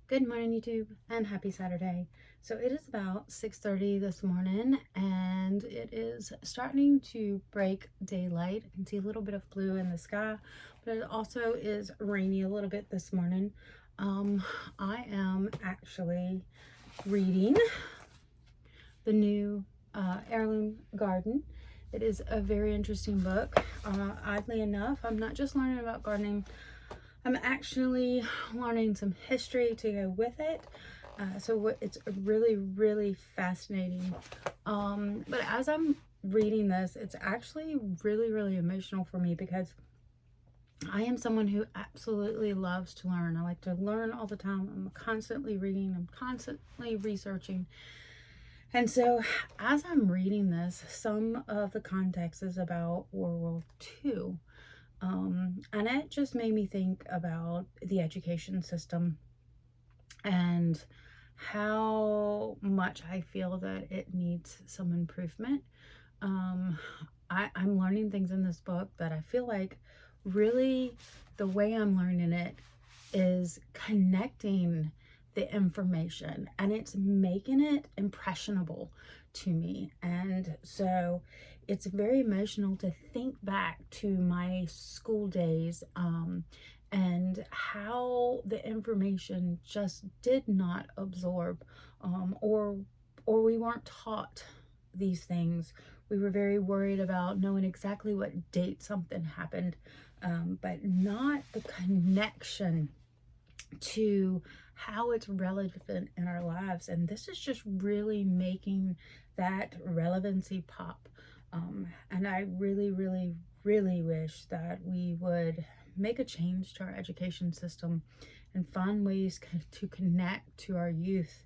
Good morning, YouTube, and happy Saturday. So it is about 6:30 this morning, and it is starting to break daylight. I can see a little bit of blue in the sky, but it also is rainy a little bit this morning. I am actually reading the new Heirloom Garden. It is a very interesting book. Oddly enough, I'm not just learning about gardening, I'm actually learning some history to go with it. So it's really fascinating. But as I'm reading this, it's actually really emotional for me because I am someone who absolutely loves to learn. I like to learn all the time. I'm constantly reading, I'm constantly researching. And so as I'm reading this, some of the context is about World War II. And it just made me think about the education system and how much I feel that it needs some improvement. I'm learning things in this book that I feel like really the way I'm learning it is connecting the information and it's making it impressionable to me. And so it's very emotional to think back to my school days and how the information just did not absorb or we weren't taught these things. We were very worried about knowing exactly what date something happened, but not the connection to how it's relevant in our lives. And this is just really making that relevancy pop. And I really wish that we would make a change to our education system and find ways to connect to our youth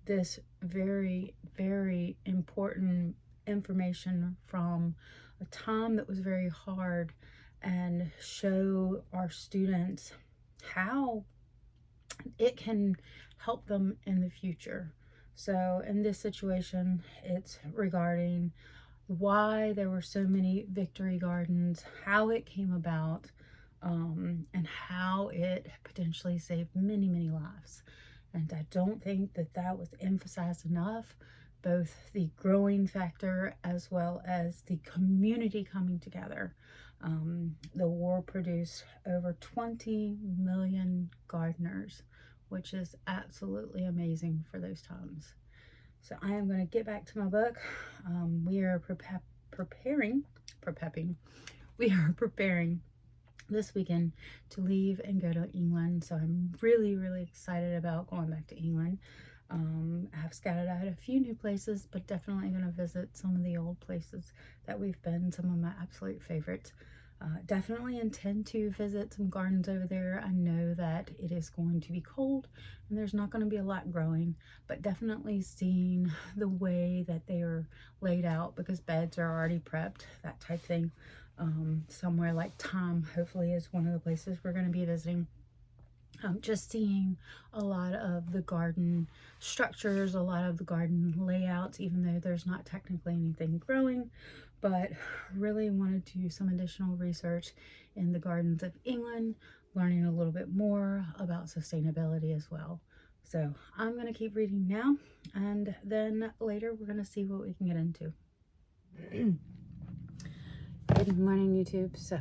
this very important information from a time that was very hard and show our students how it can help them in the future. So in this situation, it's regarding why there were so many victory gardens, how it came about, and how it potentially saved many lives. And I don't think that that was emphasized enough, both the growing factor as well as the community coming together. The war produced over 20 million gardeners, which is absolutely amazing for those times. So I am going to get back to my book. We are preparing this weekend to leave and go to England. So I'm really excited about going back to England. I have scouted out a few new places, but definitely going to visit some of the old places that we've been, some of my absolute favorites. Definitely intend to visit some gardens over there. I know that it is going to be cold and there's not going to be a lot growing, but definitely seeing the way that they are laid out because beds are already prepped, that type thing. Somewhere like Tom hopefully is one of the places we're going to be visiting. Just seeing a lot of the garden structures, a lot of the garden layouts, even though there's not technically anything growing, but really wanted to do some additional research in the gardens of England, learning a little bit more about sustainability as well. So I'm going to keep reading now, and then later we're going to see what we can get into. Good morning, YouTube. So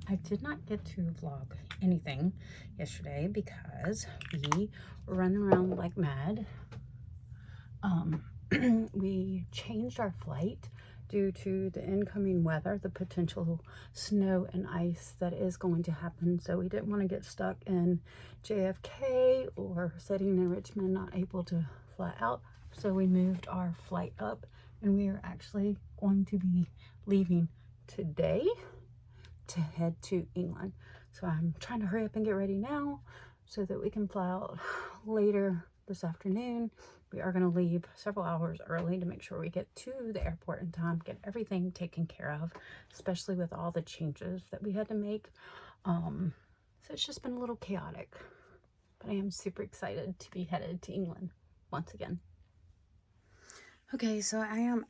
I did not get to vlog anything yesterday because we were running around like mad. We changed our flight due to the incoming weather, the potential snow and ice that is going to happen. So we didn't want to get stuck in JFK or sitting in Richmond, not able to fly out. So we moved our flight up and we are actually going to be leaving today to head to England. So I'm trying to hurry up and get ready now so that we can fly out later this afternoon. We are going to leave several hours early to make sure we get to the airport in time, get everything taken care of, especially with all the changes that we had to make. So it's just been a little chaotic, but I am super excited to be headed to England once again. Okay, so I am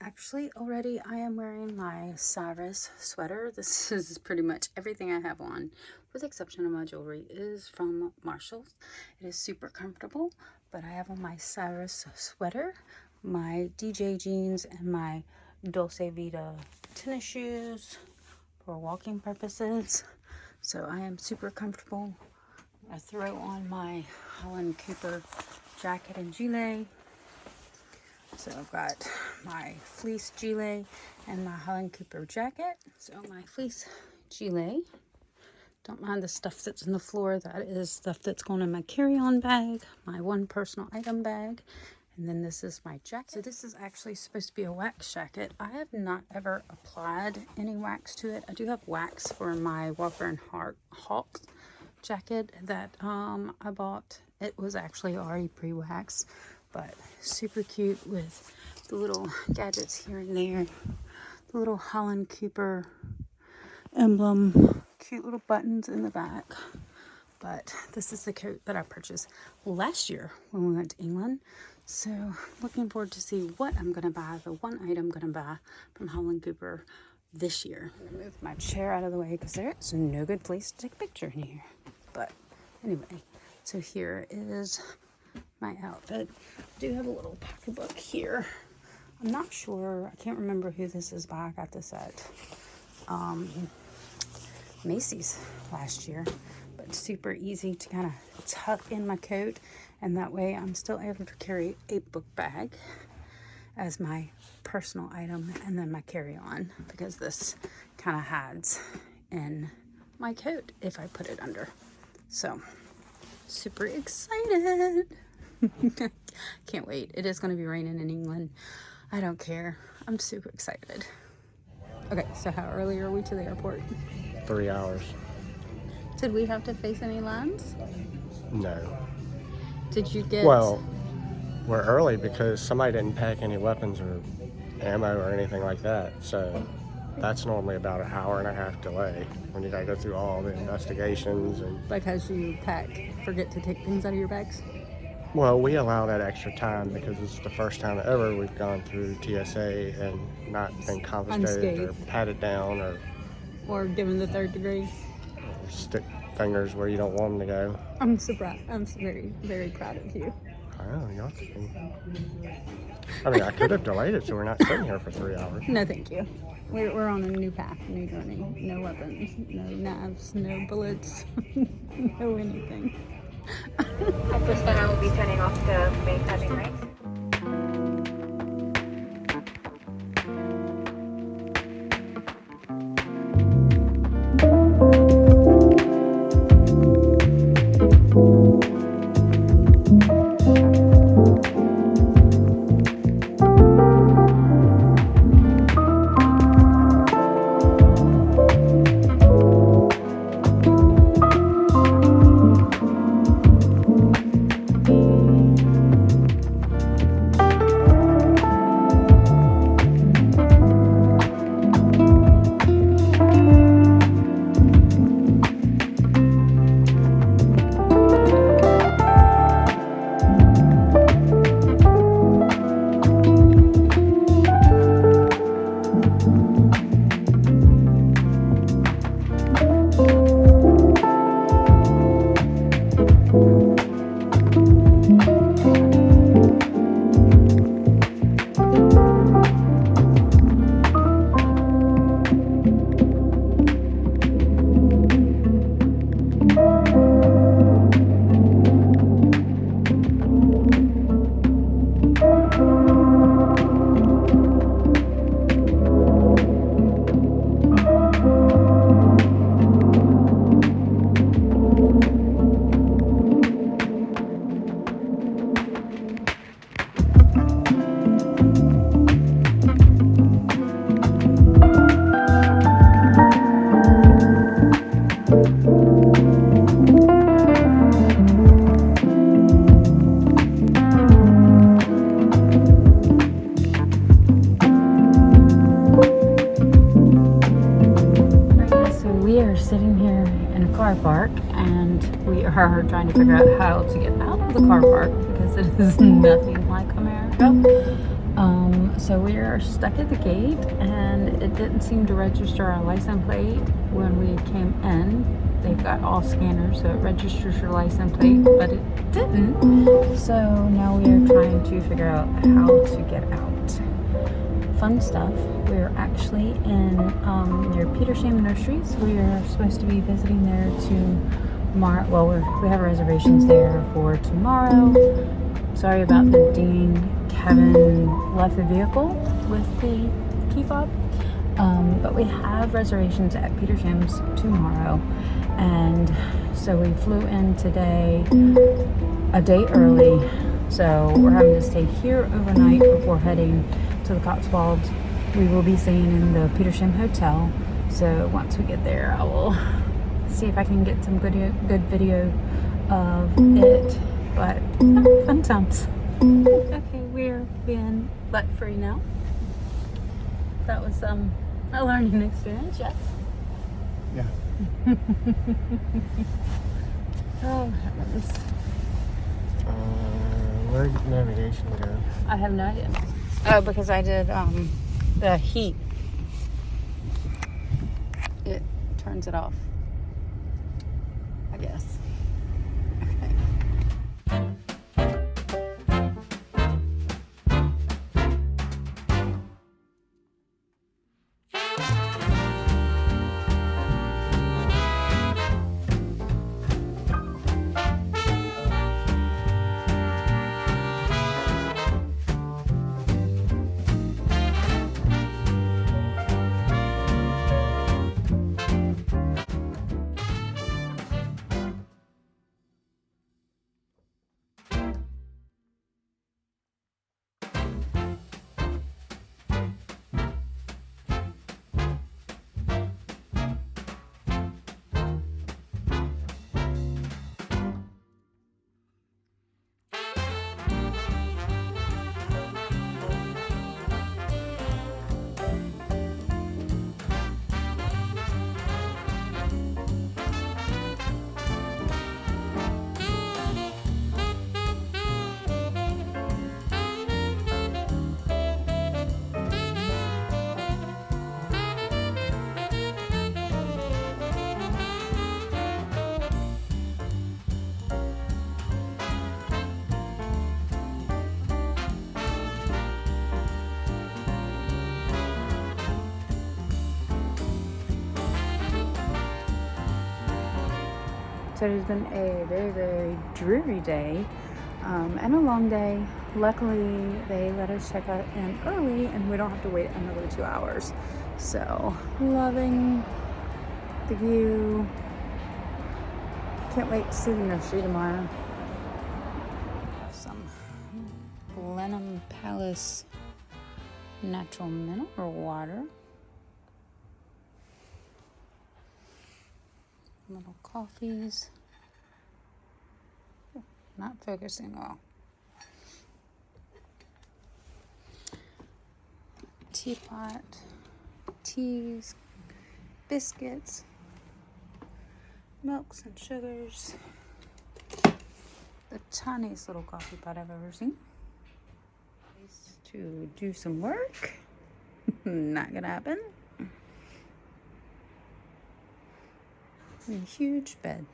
wearing my Cyrus sweater. This is pretty much everything I have on, with the exception of my jewelry, is from Marshall's. It is super comfortable, but I have on my Cyrus sweater, my DJ jeans, and my Dolce Vita tennis shoes for walking purposes. So I am super comfortable. I throw on my Holland Cooper jacket and gilet. So I've got my fleece gilet and my Holland Cooper jacket. So my fleece gilet, don't mind the stuff that's in the floor. That is stuff that's going in my carry-on bag, my one personal item bag. And then this is my jacket. So this is actually supposed to be a wax jacket. I have not ever applied any wax to it. I do have wax for my Walker and Hawk jacket that I bought. It was actually already pre-waxed, but super cute with the little gadgets here and there, the little Holland Cooper emblem, cute little buttons in the back. But this is the coat that I purchased last year when we went to England. So looking forward to see what I'm gonna buy, the one item I'm gonna buy from Holland Cooper this year. I'm gonna move my chair out of the way because there is no good place to take a picture in here. But anyway, so here is my outfit. I do have a little pocketbook here. I'm not sure, I can't remember who this is by. I got this at Macy's last year, but super easy to kind of tuck in my coat, and that way I'm still able to carry a book bag as my personal item and then my carry-on, because this kind of hides in my coat if I put it under. So super excited. Can't wait. It is going to be raining in England. I don't care. I'm super excited. Okay, so how early are we to the airport? 3 hours. Did we have to face any lines? No. Did you get... Well, we're early because somebody didn't pack any weapons or ammo or anything like that. So that's normally about an hour and a half delay when you gotta go through all the investigations. And because you forget to take things out of your bags? well, we allow that extra time because this is the first time ever we've gone through TSA and not been confiscated or patted down or given the 3rd degree. Stick fingers where you don't want them to go. I'm surprised. I'm very, very proud of you. I know, you ought to be. I mean, I could have delayed it so we're not sitting here for 3 hours. No, thank you. We're on a new path, new journey. No weapons, no knives, no bullets, no anything. At this time, I will be turning off the main timing lights. car park, and we are trying to figure out how to get out of the car park because it is nothing like America. So we are stuck at the gate, and it didn't seem to register our license plate when we came in. They've got all scanners, so it registers your license plate, but it didn't. So now we are trying to figure out how to get out. Fun stuff. We're actually in near Petersham Nurseries. We are supposed to be visiting there tomorrow. Well, we have reservations there for tomorrow. Sorry about the ding. Kevin left the vehicle with the key fob. But we have reservations at Petersham's tomorrow. And so we flew in today a day early. So we're having to stay here overnight before heading to the Cotswolds. We will be staying in the Petersham Hotel. So once we get there, I will see if I can get some good video of it. But fun times. Okay, we're being let free now. That was a learning experience, yes? Yeah. Oh heavens. Where did navigation go? I have no idea. Oh, because I did the heat. It turns it off, I guess. Okay. So it has been a very, very dreary day and a long day. Luckily, they let us check out in early and we don't have to wait another 2 hours. So, loving the view. Can't wait to see the nursery tomorrow. Some Blenheim Palace natural mineral water. Little coffees. Not focusing well. Teapot, teas, biscuits, milks and sugars. The tiniest little coffee pot I've ever seen. To do some work. Not gonna happen. A huge bed.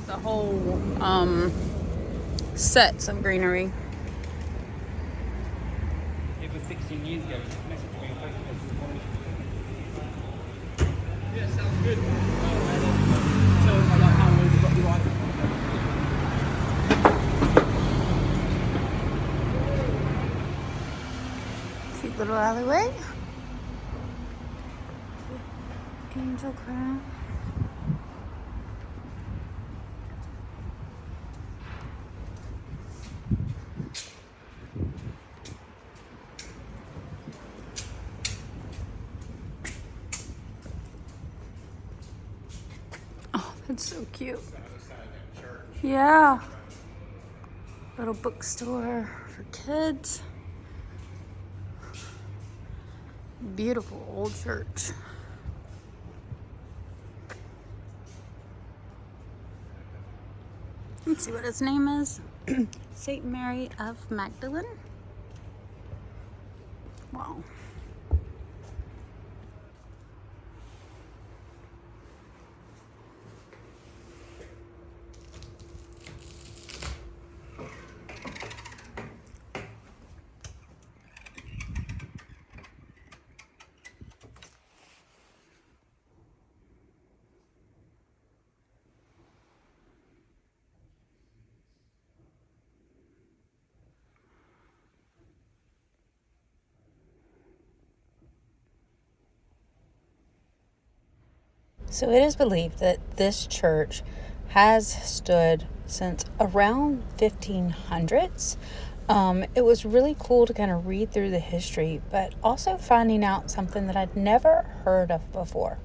the whole sets of greenery. It was 16 years ago. Messaged me on Facebook this morning. Yeah, sounds good. So I like how we've got the right. Cute little alleyway. Angel crown. Oh, that's so cute. Yeah. Little bookstore for kids. Beautiful old church. Let's see what its name is. St. Mary of Magdalene. Wow. So it is believed that this church has stood since around 1500s. It was really cool to kind of read through the history, but also finding out something that I'd never heard of before.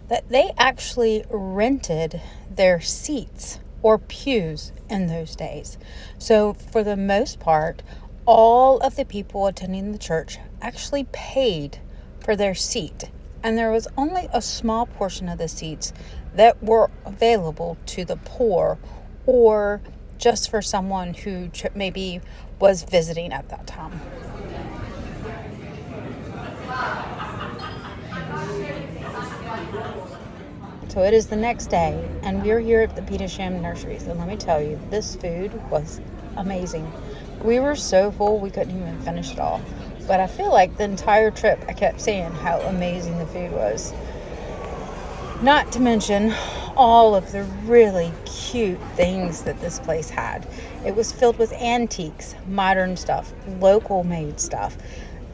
That they actually rented their seats or pews in those days. So for the most part, all of the people attending the church actually paid for their seat. And there was only a small portion of the seats that were available to the poor or just for someone who maybe was visiting at that time. So it is the next day, and we're here at the Petersham Nurseries. And let me tell you, this food was amazing. We were so full, we couldn't even finish it all. But I feel like the entire trip, I kept saying how amazing the food was. Not to mention all of the really cute things that this place had. It was filled with antiques, modern stuff, local made stuff.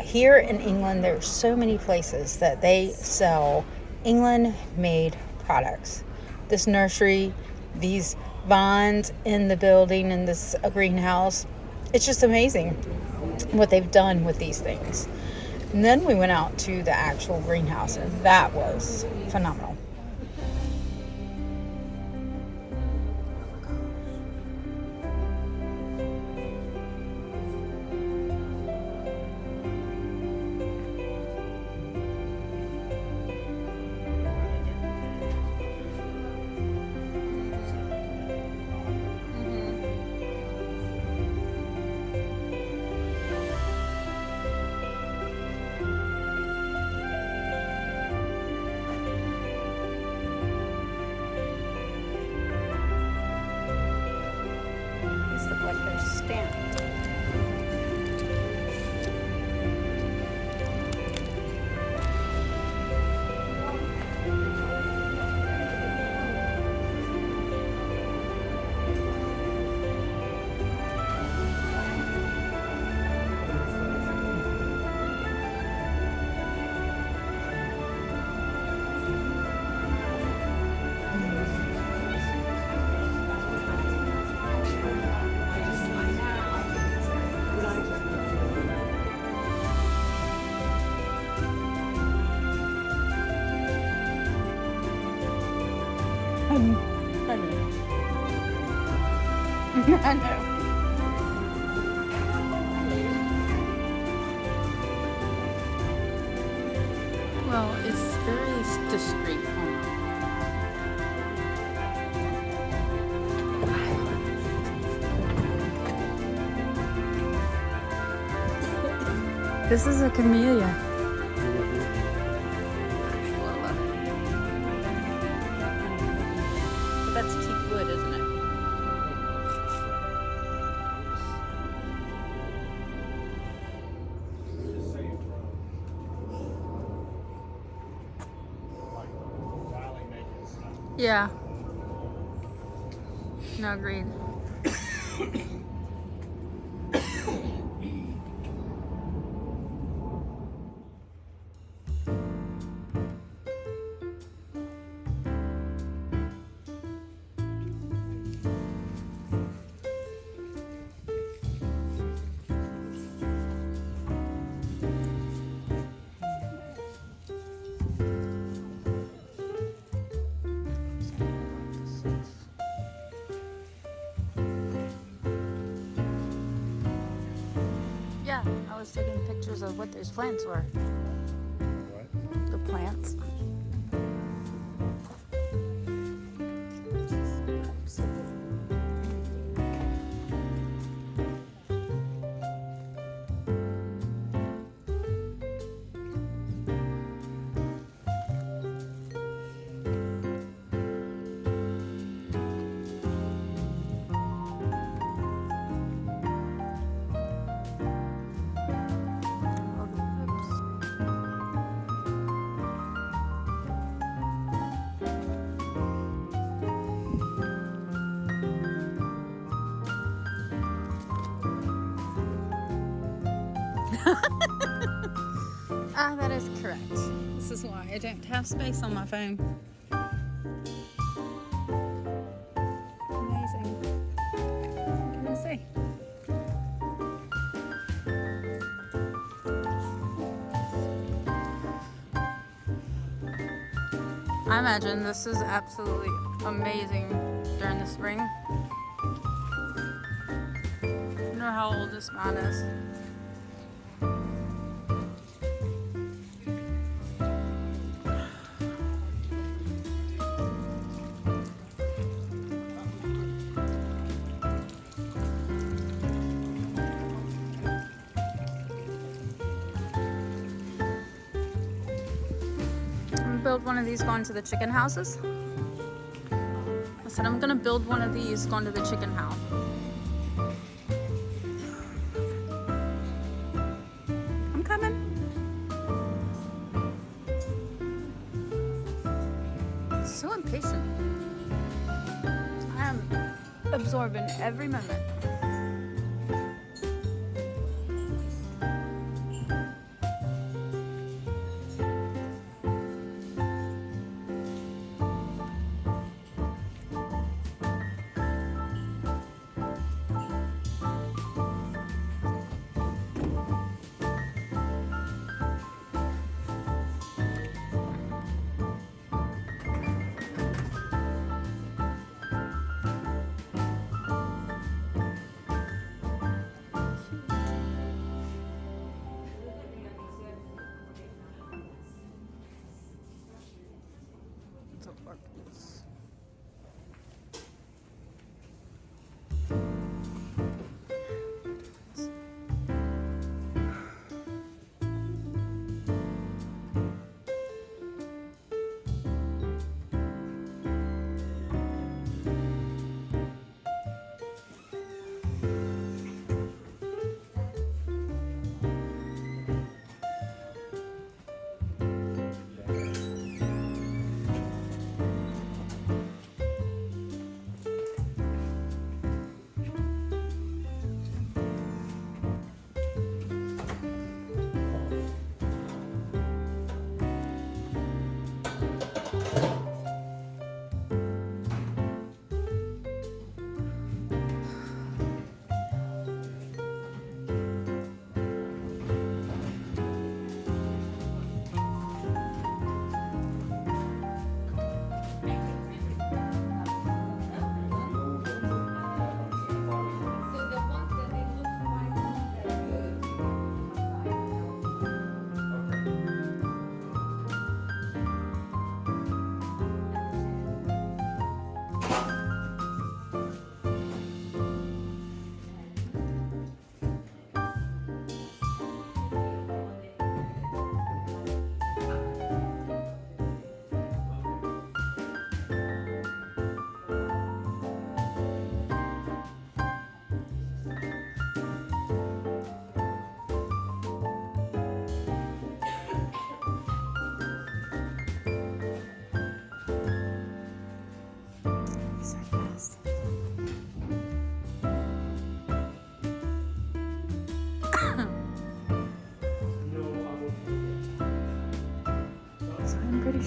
Here in England, there's so many places that they sell England made products. This nursery, these vines in the building, in this greenhouse, it's just amazing what they've done with these things. And then we went out to the actual greenhouse, and that was phenomenal. I know. Well, it's very discreet. This is a camellia. But that's cheap. wood, isn't it? Yeah. No, agreed. Yeah, I was taking pictures of what those plants were. What? The plants. Ah, that is correct. This is why I don't have space on my phone. Amazing. What can I say? I imagine this is absolutely amazing during the spring. I wonder how old this man is. Build one of these going to the chicken houses. I said I'm gonna build one of these going to the chicken house. I'm coming. So impatient. I am absorbing every moment.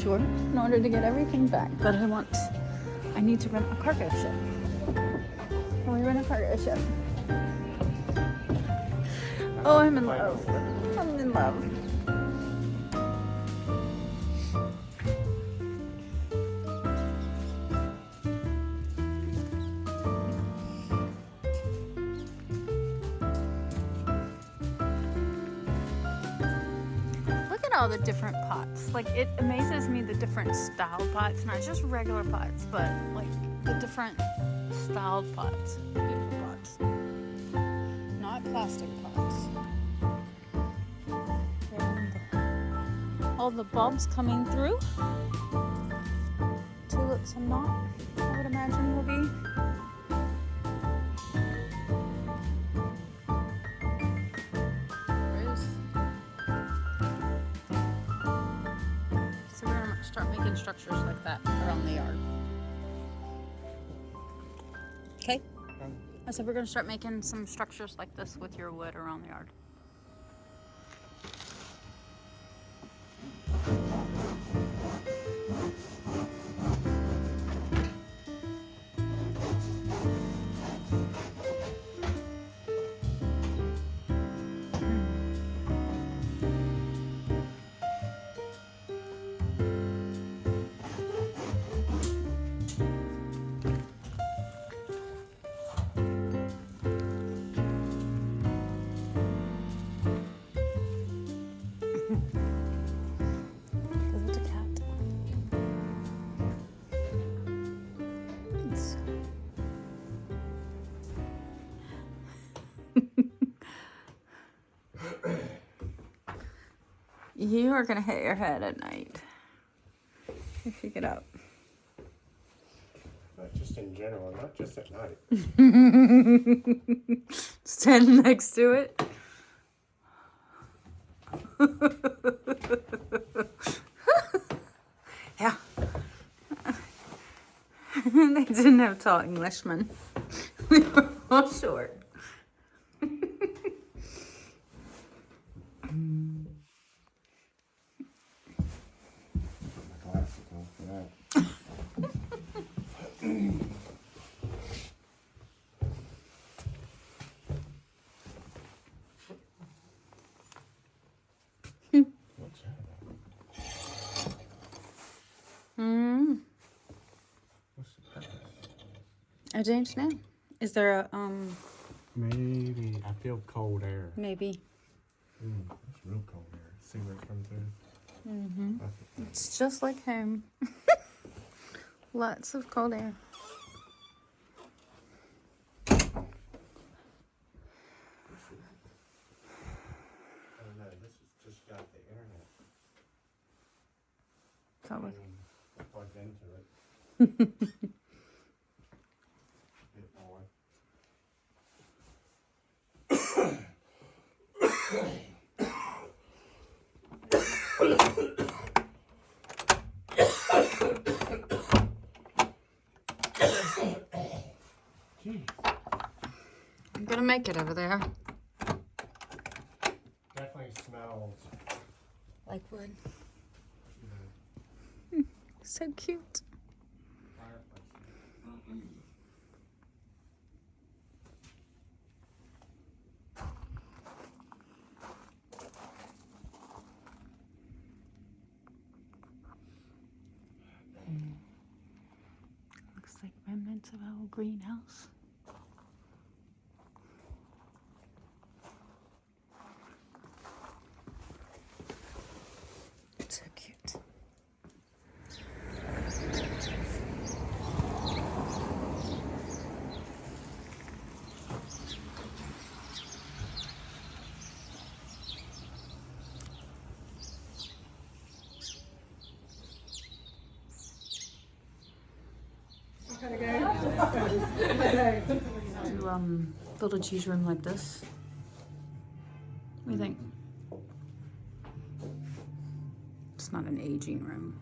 offshore in order to get everything back. But I need to rent a cargo ship. Can we rent a cargo ship? Oh, I'm in love. I'm in love. Look at all the different pots. Like, it amazes me the different style pots, not just regular pots, but like the different styled pots. Beautiful pots. Not plastic pots. And all the bulbs coming through. Tulips and not, I would imagine will be. So we're gonna start making structures like that around the yard. Okay? I said we're gonna start making some structures like this with your wood around the yard. You are gonna hit your head at night if you get up. Not just in general, not just at night. Stand next to it. Yeah. They didn't have tall Englishmen. They were all short. I don't know. Is there a Maybe. I feel cold air. maybe? It's real cold air. See where it comes through? It's just like home. Lots of cold air. I don't know. This has just got the internet plugged into it. Bit more. I'm gonna make it over there. Definitely smells. Like wood. So cute. Looks like remnants of our old greenhouse. So cute. To build a cheese room like this. What do you think? It's not an aging room.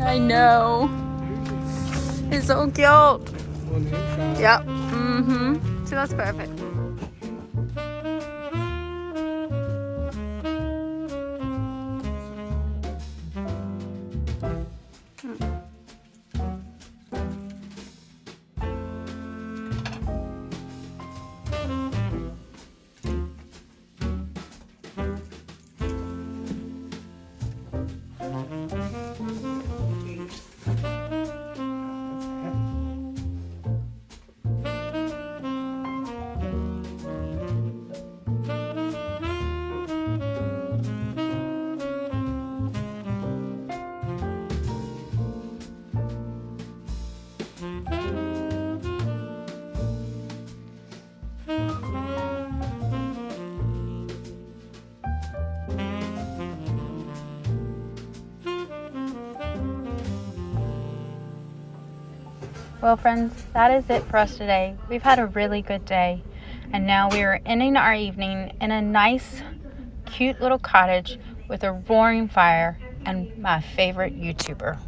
I know. It's so cute. On the inside. Yep. Mm-hmm. So that's perfect. Well, friends, that is it for us today. We've had a really good day, and now we are ending our evening in a nice, cute little cottage with a roaring fire and my favorite YouTuber.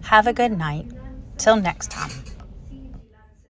Have a good night. Till next time.